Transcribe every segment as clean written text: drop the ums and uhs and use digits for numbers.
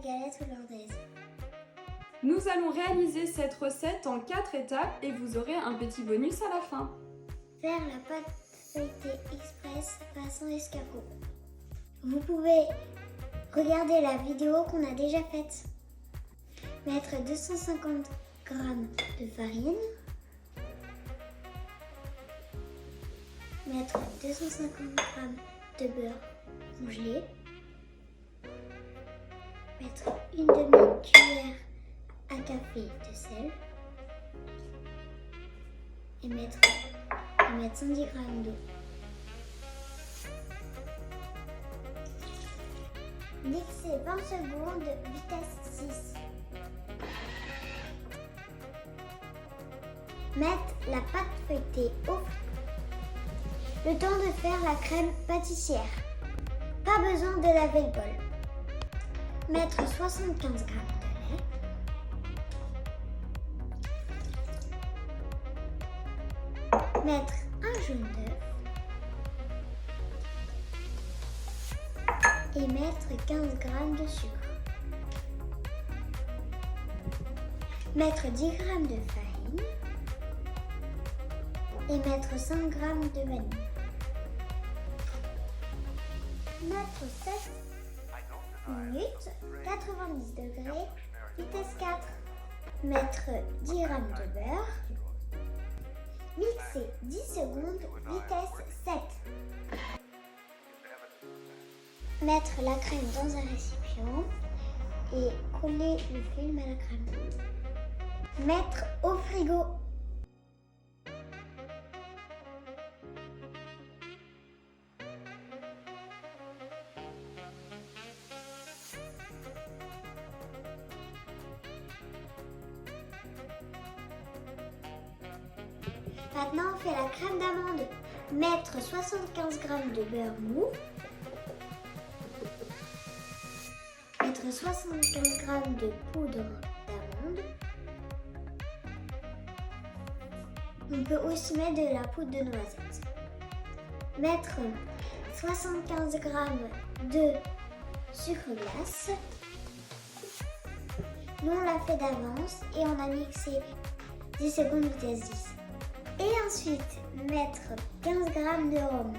galette hollandaise. Nous allons réaliser cette recette en 4 étapes et vous aurez un petit bonus à la fin. Faire la pâte feuilletée express façon escargot. Vous pouvez regarder la vidéo qu'on a déjà faite. Mettre 250 g de farine. Mettre 250 g de beurre congelé. Mettre une demi-cuillère à café de sel. Et mettre 110 g d'eau. Mixer 20 secondes, vitesse 6. Mettre la pâte feuilletée au frigo. Le temps de faire la crème pâtissière. Pas besoin de laver le bol. Mettre 75 g de lait. Mettre un jaune d'œuf. Et mettre 15 g de sucre. Mettre 10 g de farine. Et mettre 5 g de vanille. Mettre 7 minutes, 90 degrés, vitesse 4. Mettre 10 g de beurre. Mixer 10 secondes, vitesse 7. Mettre la crème dans un récipient et coller le film à la crème. Mettre au frigo. Maintenant, on fait la crème d'amande. Mettre 75 g de beurre mou. Mettre 75 g de poudre d'amande. On peut aussi mettre de la poudre de noisette. Mettre 75 g de sucre glace. Nous, on l'a fait d'avance et on a mixé 10 secondes vitesse 10. Et ensuite, mettre 15 g de rhum.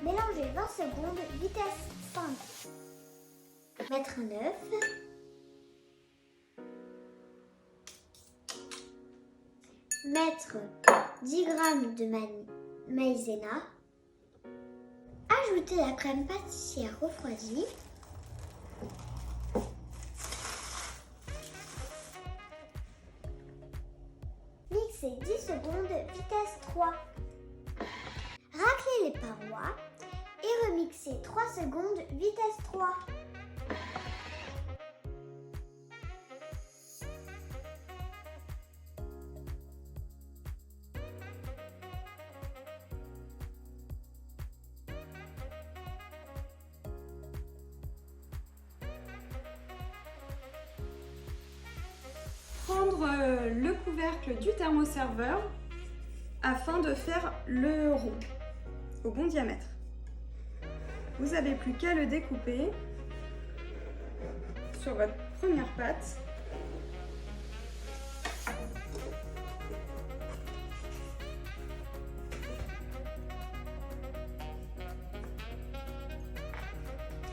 Mélanger 20 secondes, vitesse 5. Mettre un œuf. Mettre 10 g de maïzena. Ajouter la crème pâtissière refroidie. Mixer 10 secondes, vitesse 3. Racler les parois et remixer 3 secondes, vitesse 3. Prendre le couvercle du thermoserveur afin de faire le rond au bon diamètre. Vous n'avez plus qu'à le découper sur votre première pâte.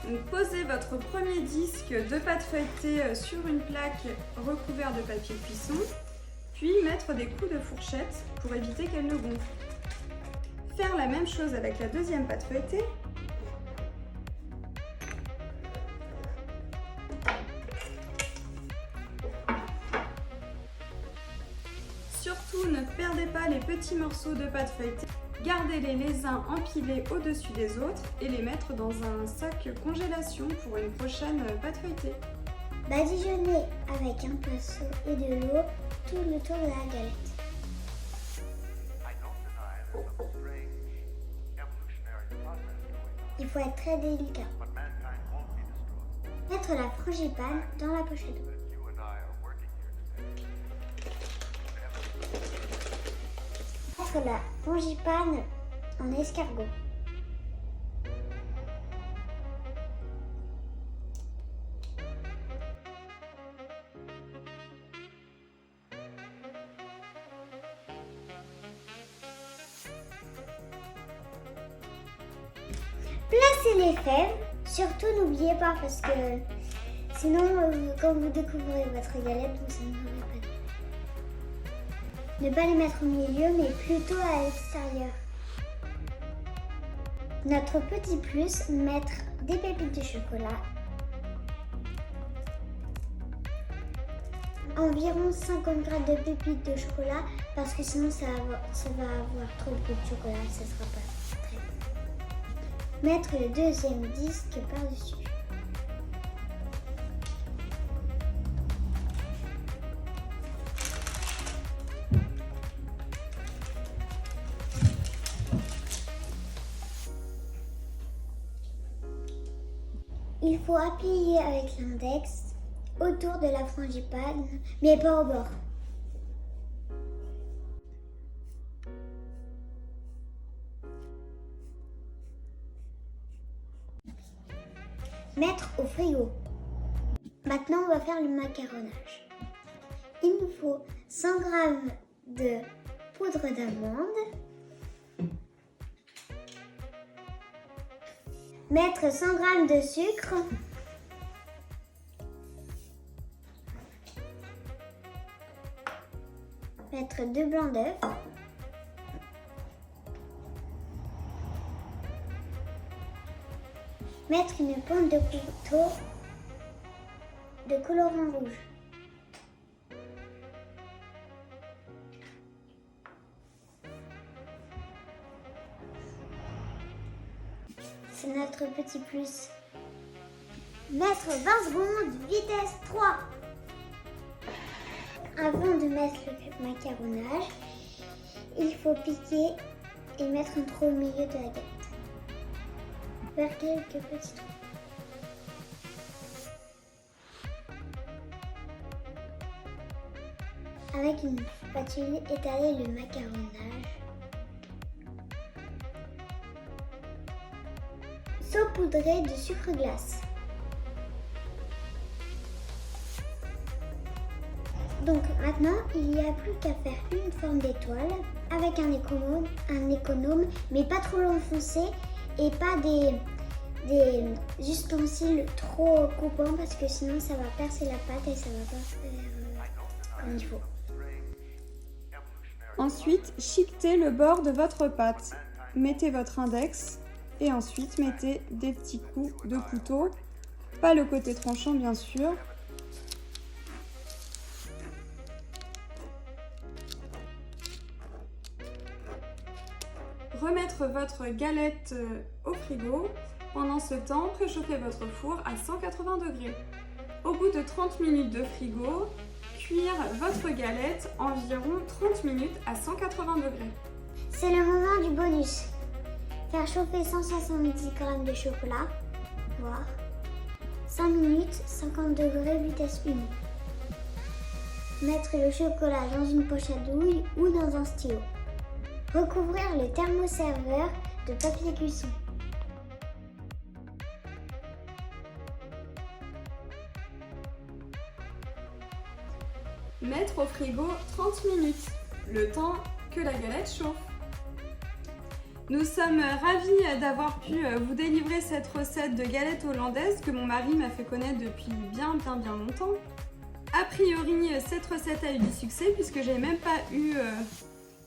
Donc, posez votre premier disque de pâte feuilletée sur une plaque recouverte de papier cuisson, puis mettre des coups de fourchette pour éviter qu'elle ne gonfle. Faire la même chose avec la deuxième pâte feuilletée. Surtout, ne perdez pas les petits morceaux de pâte feuilletée. Gardez-les les uns empilés au-dessus des autres et les mettre dans un sac congélation pour une prochaine pâte feuilletée. Badigeonnez avec un pinceau et de l'eau tout le tour de la galette. Il faut être très délicat. Mettre la frangipane dans la pochette. Mettre la frangipane en escargot. casser les fèves. Surtout, n'oubliez pas parce que sinon, quand vous découvrez votre galette, vous n'en aurez pas de. Ne pas les mettre au milieu, mais plutôt à l'extérieur. Notre petit plus, mettre des pépites de chocolat. Environ 50 g de pépites de chocolat parce que sinon ça va avoir trop de goût de chocolat, ça ne sera pas très bon. Mettre le deuxième disque par-dessus. Il faut appuyer avec l'index autour de la frangipane, mais pas au bord. Mettre au frigo. Maintenant, on va faire le macaronnage. Il nous faut 100 g de poudre d'amande. Mettre 100 g de sucre. Mettre 2 blancs d'œufs. Mettre une pointe de couteau de colorant rouge. C'est notre petit plus. Mettre 20 secondes, vitesse 3. Avant de mettre le macaronnage, il faut piquer et mettre un trou au milieu de la galette. Faire quelques petits trous. Avec une spatule, étaler le macaronnage. Saupoudrer de sucre glace. Donc maintenant, il n'y a plus qu'à faire une forme d'étoile avec un économe, mais pas trop l'enfoncer et pas des ustensiles trop coupants parce que sinon ça va percer la pâte et ça va pas faire comme il faut. Ensuite, chiquetez le bord de votre pâte. Mettez votre index et ensuite mettez des petits coups de couteau, pas le côté tranchant bien sûr. Remettre votre galette au frigo. Pendant ce temps, préchauffez votre four à 180 degrés. Au bout de 30 minutes de frigo, cuire votre galette environ 30 minutes à 180 degrés. C'est le moment du bonus. Faire chauffer 170 g de chocolat, voire 5 minutes, 50 degrés, vitesse 1. Mettre le chocolat dans une poche à douille ou dans un stylo. Recouvrir le thermoserveur de papier cuisson. Mettre au frigo 30 minutes, le temps que la galette chauffe. Nous sommes ravis d'avoir pu vous délivrer cette recette de galette hollandaise que mon mari m'a fait connaître depuis bien longtemps. A priori, cette recette a eu du succès puisque j'ai même pas eu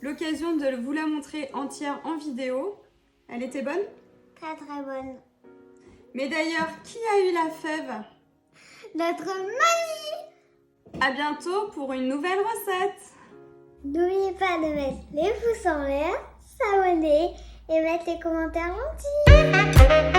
l'occasion de vous la montrer entière en vidéo. Elle était bonne? Très bonne. Mais d'ailleurs, qui a eu la fève? Notre mamie! À bientôt pour une nouvelle recette. N'oubliez pas de mettre les pouces en l'air, s'abonner et mettre les commentaires gentils.